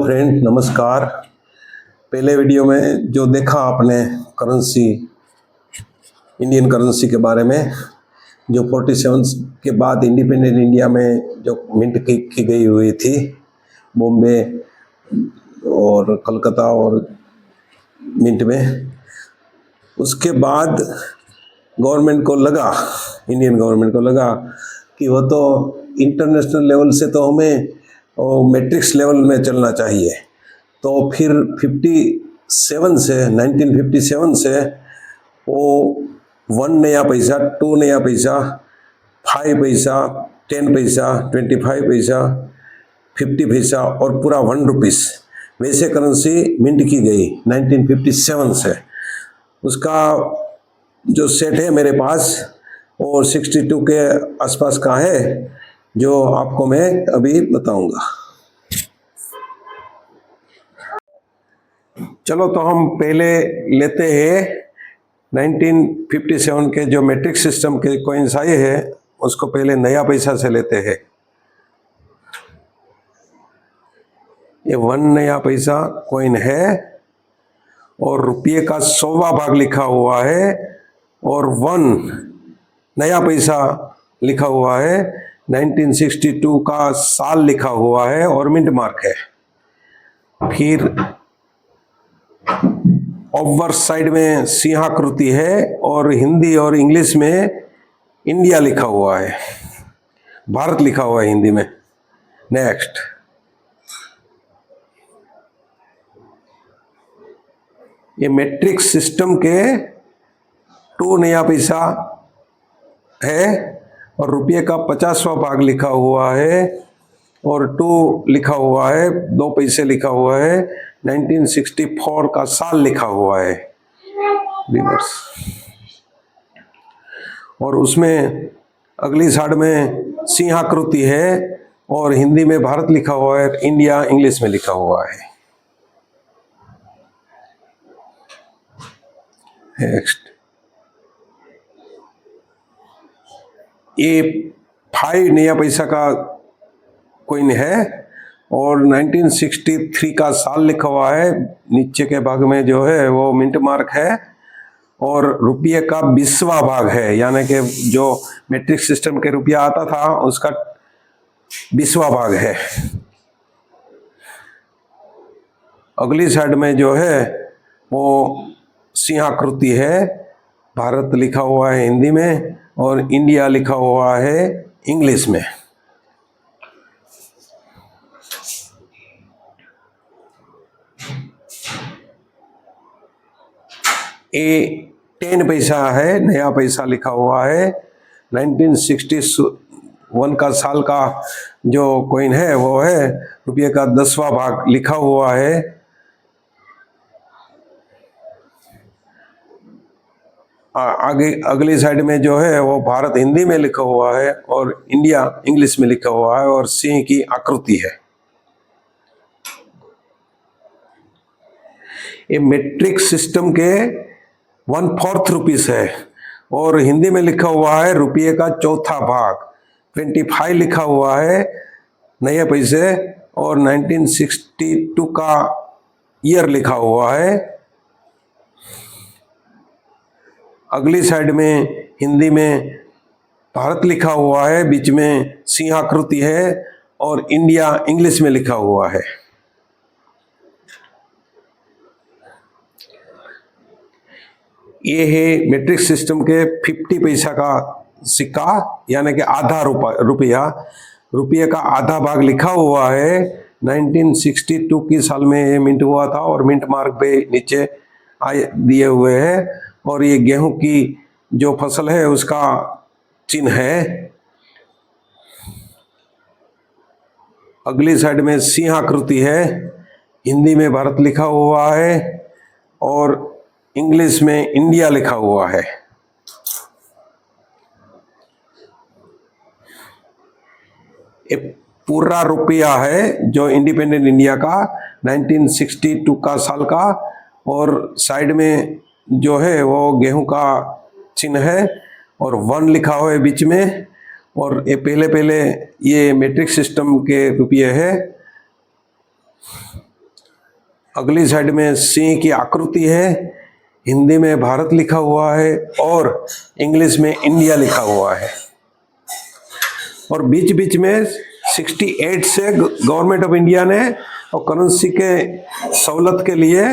Friend, नमस्कार। पहले video में जो देखा आपने करेंसी, इंडियन करेंसी के बारे में, जो 47 के बाद इंडिपेंडेंट इंडिया में जो मिंट की गई हुई थी, बॉम्बे और कलकत्ता और मिंट में, उसके बाद गवर्नमेंट को लगा, इंडियन गवर्नमेंट को लगा कि वो तो इंटरनेशनल लेवल से तो हमें मैट्रिक्स लेवल में चलना चाहिए। तो फिर 1957 से वो 1 नया पैसा, 2 नया पैसा, 5 पैसा, 10 पैसा, 25 पैसा, 50 पैसा और पूरा 1 रुपीस वैसे करेंसी मिंट की गई 1957 से। उसका जो सेट है मेरे पास और 62 के आसपास का है, जो आपको मैं अभी बताऊंगा। चलो तो हम पहले लेते हैं 1957 के जो मैट्रिक सिस्टम के कॉइन्स आए हैं, उसको पहले नया पैसा से लेते हैं। ये 1 नया पैसा कॉइन है और रुपये का 100वां भाग लिखा हुआ है और 1 नया पैसा लिखा हुआ है, 1962 का साल लिखा हुआ है और मिंट मार्क है। फिर ओवर साइड में सिंहाकृति है और हिंदी और इंग्लिश में इंडिया लिखा हुआ है, भारत लिखा हुआ है हिंदी में। नेक्स्ट, ये मैट्रिक सिस्टम के 2 नया पैसा है और रुपये का 50वां भाग लिखा हुआ है और 2 लिखा हुआ है, 2 पैसे लिखा हुआ है, 1964 का साल लिखा हुआ है रिवर्स। और उसमें अगली साइड में सिंहाकृति है और हिंदी में भारत लिखा हुआ है, इंडिया इंग्लिश में लिखा हुआ है। नेक्स्ट, ये 5 नया पैसा का कॉइन है और 1963 का साल लिखा हुआ है, नीचे के भाग में जो है वो मिंट मार्क है और रुपये का 20वां भाग है, यानी कि जो मैट्रिक सिस्टम के रुपया आता था उसका 20वां भाग है। अगली साइड में जो है वो सिंहाकृति है, भारत लिखा हुआ है हिंदी में और इंडिया लिखा हुआ है इंग्लिश में। ये 10 पैसा है, नया पैसा लिखा हुआ है, 1961 का साल का जो कॉइन है वो है, रुपये का 10वां भाग लिखा हुआ है। आगे अगली साइड में जो है वो भारत हिंदी में लिखा हुआ है और इंडिया इंग्लिश में लिखा हुआ है और सिंह की आकृति है। ये मैट्रिक सिस्टम के 1/4 रुपीस है और हिंदी में लिखा हुआ है रुपये का 4था भाग, 25 लिखा हुआ है नए पैसे और 1962 का ईयर लिखा हुआ है। अगली साइड में हिंदी में भारत लिखा हुआ है, बीच में सिंहाकृति है और इंडिया इंग्लिश में लिखा हुआ है। ये है मैट्रिक सिस्टम के 50 पैसा का सिक्का, यानी कि आधा रुपया, रुपये का आधा भाग लिखा हुआ है। 1962 की साल में ये मिंट हुआ था और मिंट मार्क पे नीचे दिए हुए हैं और ये गेहूं की जो फसल है उसका चिन्ह है। अगली साइड में सिंहाकृति है, हिंदी में भारत लिखा हुआ है और इंग्लिश में इंडिया लिखा हुआ है। ये पूरा रुपया है जो इंडिपेंडेंट इंडिया का 1962 का साल का, और साइड में जो है वो गेहूं का चिन्ह है और 1 लिखा हुआ है बीच में। और ये पहले ये मैट्रिक सिस्टम के रुपये है। अगली साइड में सिंह की आकृति है, हिंदी में भारत लिखा हुआ है और इंग्लिश में इंडिया लिखा हुआ है। और बीच बीच में 68 से गवर्नमेंट ऑफ इंडिया ने और करेंसी के सहूलत के लिए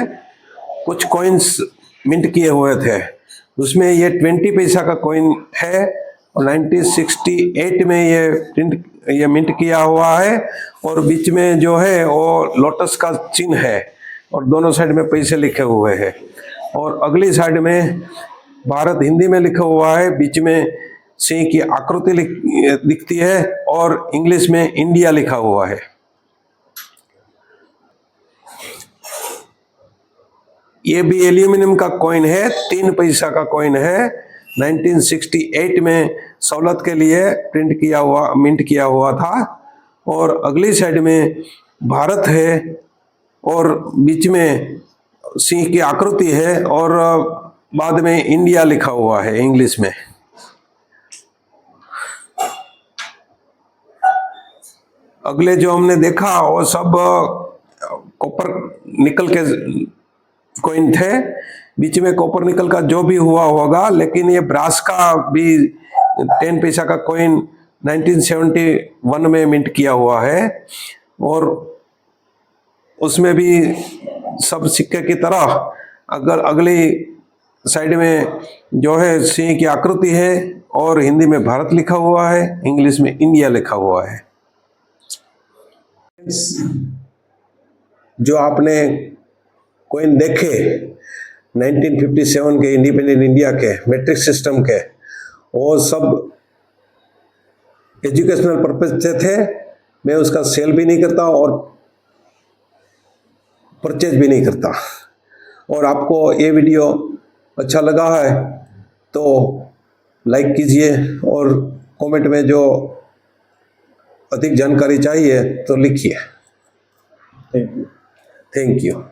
कुछ कॉइन्स मिंट किए हुए थे। उसमें ये 20 पैसा का कॉइन है और 1968 में ये मिंट किया हुआ है और बीच में जो है वो लोटस का चिन्ह है और दोनों साइड में पैसे लिखे हुए हैं। और अगली साइड में भारत हिंदी में लिखा हुआ है, बीच में सिंह की आकृति दिखती है और इंग्लिश में इंडिया लिखा हुआ है। ये भी एल्यूमिनियम का कॉइन है, 3 पैसा का कॉइन है। 1968 में सहूलत के लिए मिंट किया हुआ था। और अगली साइड में भारत है और बीच में सिंह की आकृति है और बाद में इंडिया लिखा हुआ है इंग्लिश में। अगले जो हमने देखा वो सब कॉपर निकल के कॉइन थे, बीच में कॉपर निकल का जो भी हुआ होगा, लेकिन ये ब्रास का भी 10 पैसा का कॉइन 1971 में मिंट किया हुआ है और उसमें भी सब सिक्के की तरह अगर अगली साइड में जो है सिंह की आकृति है और हिंदी में भारत लिखा हुआ है, इंग्लिश में इंडिया लिखा हुआ है। जो आपने कॉइन देखे 1957 के इंडिपेंडेंट इंडिया के मैट्रिक सिस्टम के, वो सब एजुकेशनल पर्पज से थे। मैं उसका सेल भी नहीं करता और परचेज भी नहीं करता। और आपको ये वीडियो अच्छा लगा है तो लाइक कीजिए और कमेंट में जो अधिक जानकारी चाहिए तो लिखिए। Thank you.